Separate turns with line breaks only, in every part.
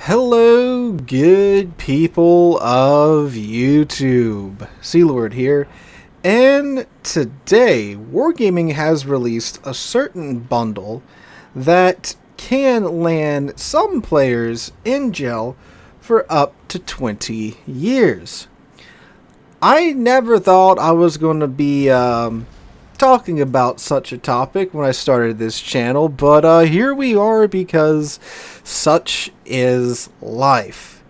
Hello, good people of YouTube. Sealord here, and today Wargaming has released a certain bundle that can land some players in jail for up to 20 years. I never thought I was going to be talking about such a topic when I started this channel, but here we are because such is life.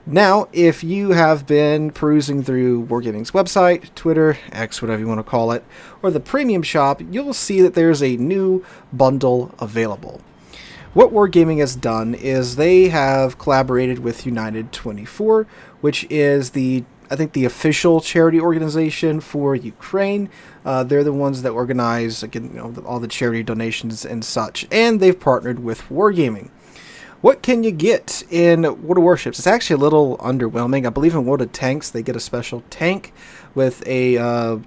Now, if you have been perusing through Wargaming's website, Twitter, X, whatever you want to call it, or the premium shop, you'll see that there's a new bundle available. What Wargaming has done is they have collaborated with United 24, which is the official charity organization for Ukraine. They're the ones that organize, again, all the charity donations and such, and they've partnered with Wargaming. What can you get in World of Warships? It's actually a little underwhelming. I believe in World of Tanks they get a special tank with a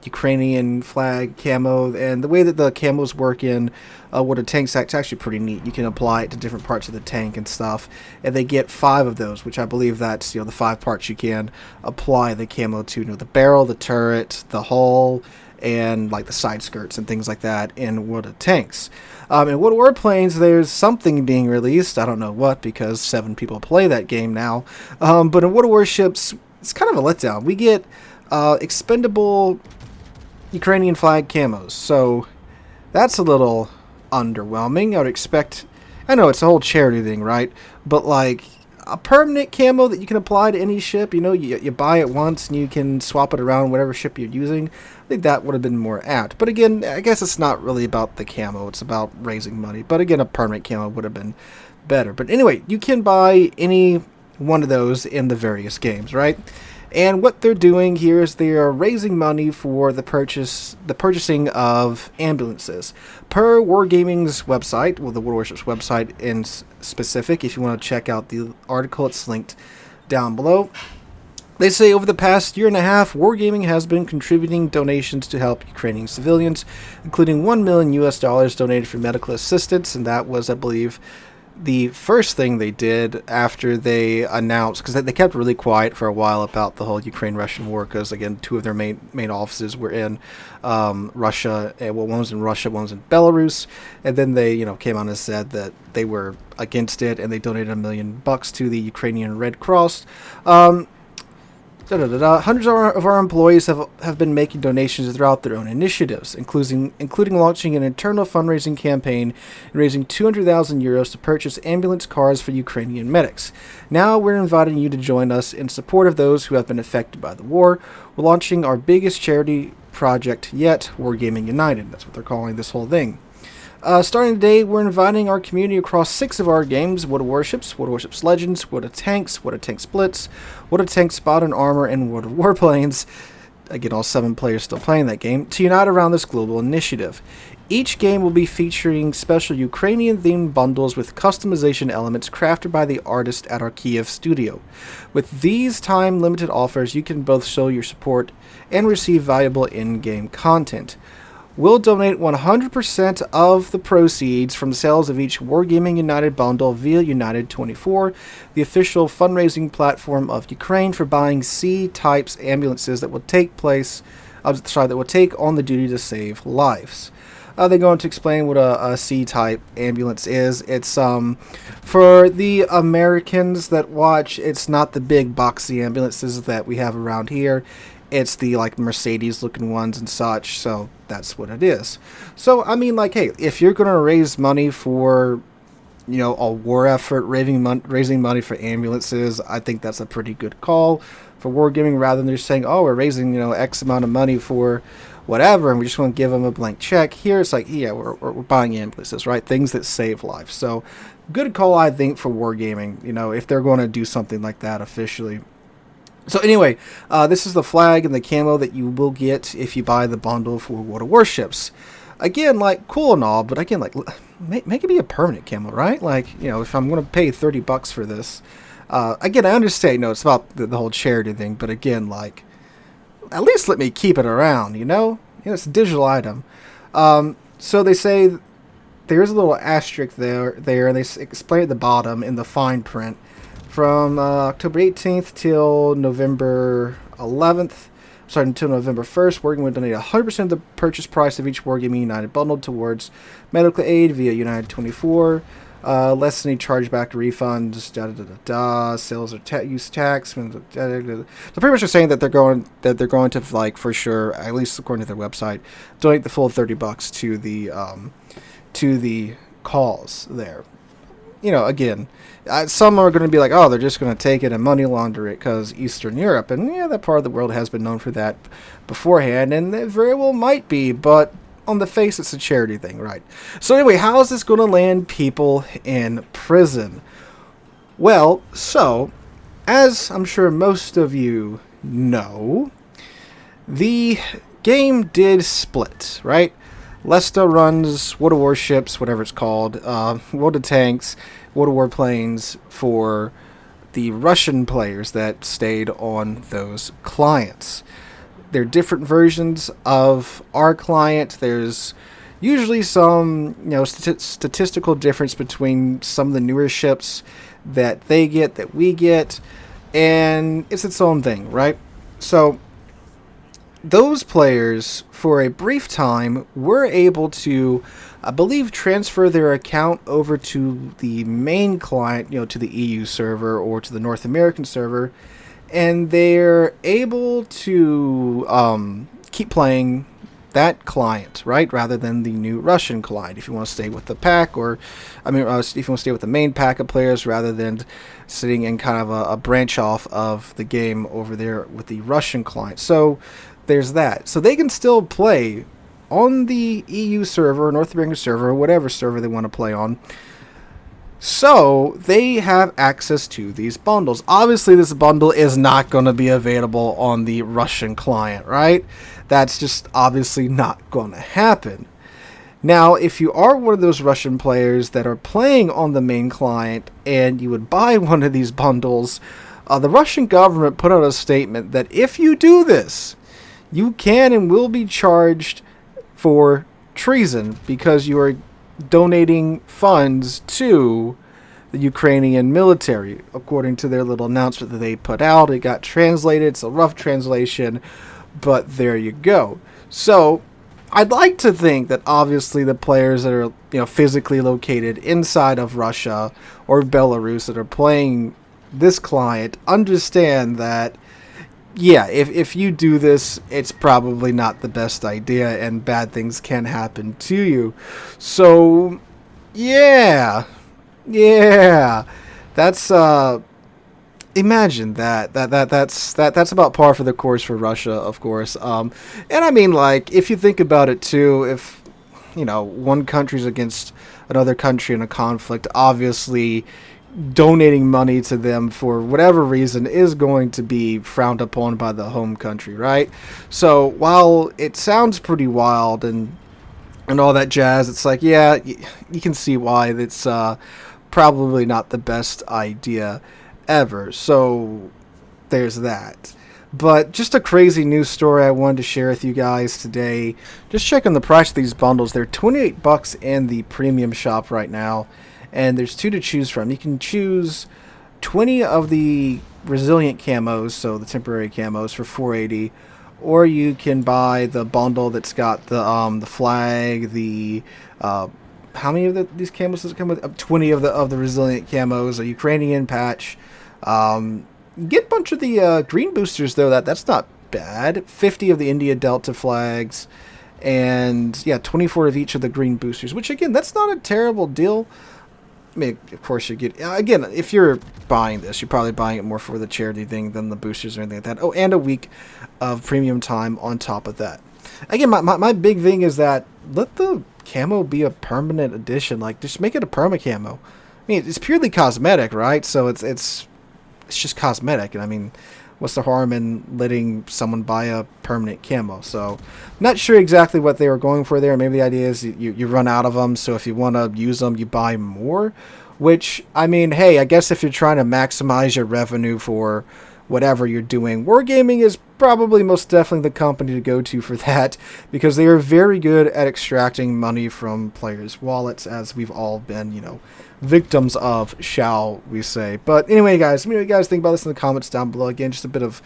Ukrainian flag camo, and the way that the camos work in World of Tanks, it's actually pretty neat. You can apply it to different parts of the tank and stuff, and they get 5 of those, which I believe that's the 5 parts you can apply the camo to. The barrel, the turret, the hull, and like the side skirts and things like that in World of Tanks. In World of Warplanes, there's something being released. I don't know what, because 7 people play that game now. But in World of Warships, it's kind of a letdown. We get expendable Ukrainian flag camos, so that's a little underwhelming. I would expect, I know it's a whole charity thing, right? But like a permanent camo that you can apply to any ship, you buy it once and you can swap it around whatever ship you're using. I think that would have been more apt. But again, I guess it's not really about the camo, it's about raising money. But again, a permanent camo would have been better. But anyway, you can buy any one of those in the various games, right? And what they're doing here is they are raising money for the purchasing of ambulances. Per Wargaming's website, well, the World Warships website in specific, if you want to check out the article, it's linked down below. They say over the past year and a half, Wargaming has been contributing donations to help Ukrainian civilians, including $1 million donated for medical assistance, and that was, I believe, the first thing they did after they announced, because they kept really quiet for a while about the whole Ukraine-Russian war, because again, 2 of their main offices were in Russia. Well, one was in Russia, one was in Belarus, and then they came on and said that they were against it, and they donated $1 million to the Ukrainian Red Cross. Hundreds of our employees have been making donations throughout their own initiatives, including launching an internal fundraising campaign and raising 200,000 euros to purchase ambulance cars for Ukrainian medics. Now we're inviting you to join us in support of those who have been affected by the war. We're launching our biggest charity project yet, Wargaming United. That's what they're calling this whole thing. Starting today, we're inviting our community across 6 of our games: World of Warships, World of Warships Legends, World of Tanks, World of Tanks Blitz, World of Tanks Spot and Armor, and World of Warplanes. Again, all 7 players still playing that game, to unite around this global initiative. Each game will be featuring special Ukrainian-themed bundles with customization elements crafted by the artist at our Kiev studio. With these time-limited offers, you can both show your support and receive valuable in-game content. We'll donate 100% of the proceeds from sales of each Wargaming United bundle via United 24, the official fundraising platform of Ukraine for buying C-types ambulances that will take on the duty to save lives. They go on to explain what a C-type ambulance is. It's for the Americans that watch, it's not the big boxy ambulances that we have around here. It's the Mercedes looking ones and such, so that's what it is. So I mean, hey, if you're gonna raise money for a war effort, raising money for ambulances, I think that's a pretty good call for Wargaming, rather than just saying, oh, we're raising X amount of money for whatever and we just want to give them a blank check. Here it's yeah, we're buying ambulances, right? Things that save lives. So good call, I think, for Wargaming, if they're going to do something like that officially. So anyway, this is the flag and the camo that you will get if you buy the bundle for World of Warships. Again, cool and all, but again, make it be a permanent camo, right? If I'm going to pay $30 for this, again, I understand, it's about the whole charity thing, but again, at least let me keep it around, it's a digital item. So they say there's a little asterisk there, and they explain at the bottom in the fine print from October 18th till November 11th. Starting until November 1st, Wargaming will donate 100% of the purchase price of each Wargaming United bundle towards medical aid via United 24. Less than any chargeback refunds, sales or use tax. So pretty much they're saying that they're going to, like, for sure, at least according to their website, donate the full $30 to the cause there. Again, some are going to be like, oh, they're just going to take it and money launder it because Eastern Europe, and yeah, that part of the world has been known for that beforehand, and it very well might be, but on the face, it's a charity thing, right? So anyway, how is this going to land people in prison? Well, so, as I'm sure most of you know, the game did split, right? Lesta runs World of Warships, whatever it's called, World of Tanks, World of Warplanes for the Russian players that stayed on those clients. There are different versions of our client. There's usually some, statistical difference between some of the newer ships that they get, that we get, and it's its own thing, right? So those players, for a brief time, were able to, I believe, transfer their account over to the main client, to the EU server or to the North American server, and they're able to keep playing that client, right, rather than the new Russian client, if you want to stay with the pack, or, if you want to stay with the main pack of players, rather than sitting in kind of a branch off of the game over there with the Russian client. So there's that. So they can still play on the EU server, North American server, or whatever server they want to play on. So they have access to these bundles. Obviously, this bundle is not going to be available on the Russian client, right? That's just obviously not going to happen. Now, if you are one of those Russian players that are playing on the main client and you would buy one of these bundles, the Russian government put out a statement that if you do this, you can and will be charged for treason because you are donating funds to the Ukrainian military, according to their little announcement that they put out. It got translated. It's a rough translation, but there you go. So I'd like to think that obviously the players that are physically located inside of Russia or Belarus that are playing this client understand that, yeah, if you do this, it's probably not the best idea and bad things can happen to you. So, yeah, that's, imagine that's about par for the course for Russia, of course. And I mean, like, if you think about it too, if, one country's against another country in a conflict, obviously donating money to them for whatever reason is going to be frowned upon by the home country, right? So while it sounds pretty wild and all that jazz, it's like, yeah, you can see why it's probably not the best idea ever. So there's that. But just a crazy news story I wanted to share with you guys today. Just checking the price of these bundles. They're $28 in the premium shop right now. And there's two to choose from. You can choose 20 of the resilient camos, so the temporary camos, for $480, or you can buy the bundle that's got the flag, the how many of these camos does it come with? 20 of the resilient camos, a Ukrainian patch. Get a bunch of the green boosters though. That's not bad. 50 of the India Delta flags, and yeah, 24 of each of the green boosters. Which again, that's not a terrible deal. I mean, of course, you get, again, if you're buying this, you're probably buying it more for the charity thing than the boosters or anything like that. Oh, and a week of premium time on top of that. Again, my big thing is that let the camo be a permanent addition. Like, just make it a perma camo. I mean, it's purely cosmetic, right? So it's just cosmetic. And I mean, what's the harm in letting someone buy a permanent camo? So, not sure exactly what they were going for there. Maybe the idea is you run out of them, so if you want to use them, you buy more. Which, I mean, hey, I guess if you're trying to maximize your revenue for whatever you're doing. Wargaming is probably most definitely the company to go to for that, because they are very good at extracting money from players' wallets, as we've all been, you know, victims of, shall we say. But anyway, guys, let me know what you guys think about this in the comments down below. Again, just a bit of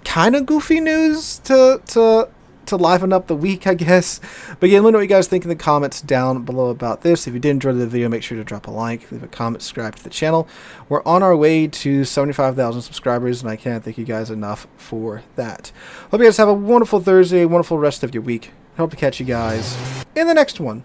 kind of goofy news to liven up the week, I guess. But again, let me know what you guys think in the comments down below about this. If you did enjoy the video, make sure to drop a like, leave a comment, subscribe to the channel. We're on our way to 75,000 subscribers, and I can't thank you guys enough for that. Hope you guys have a wonderful Thursday, wonderful rest of your week. Hope to catch you guys in the next one.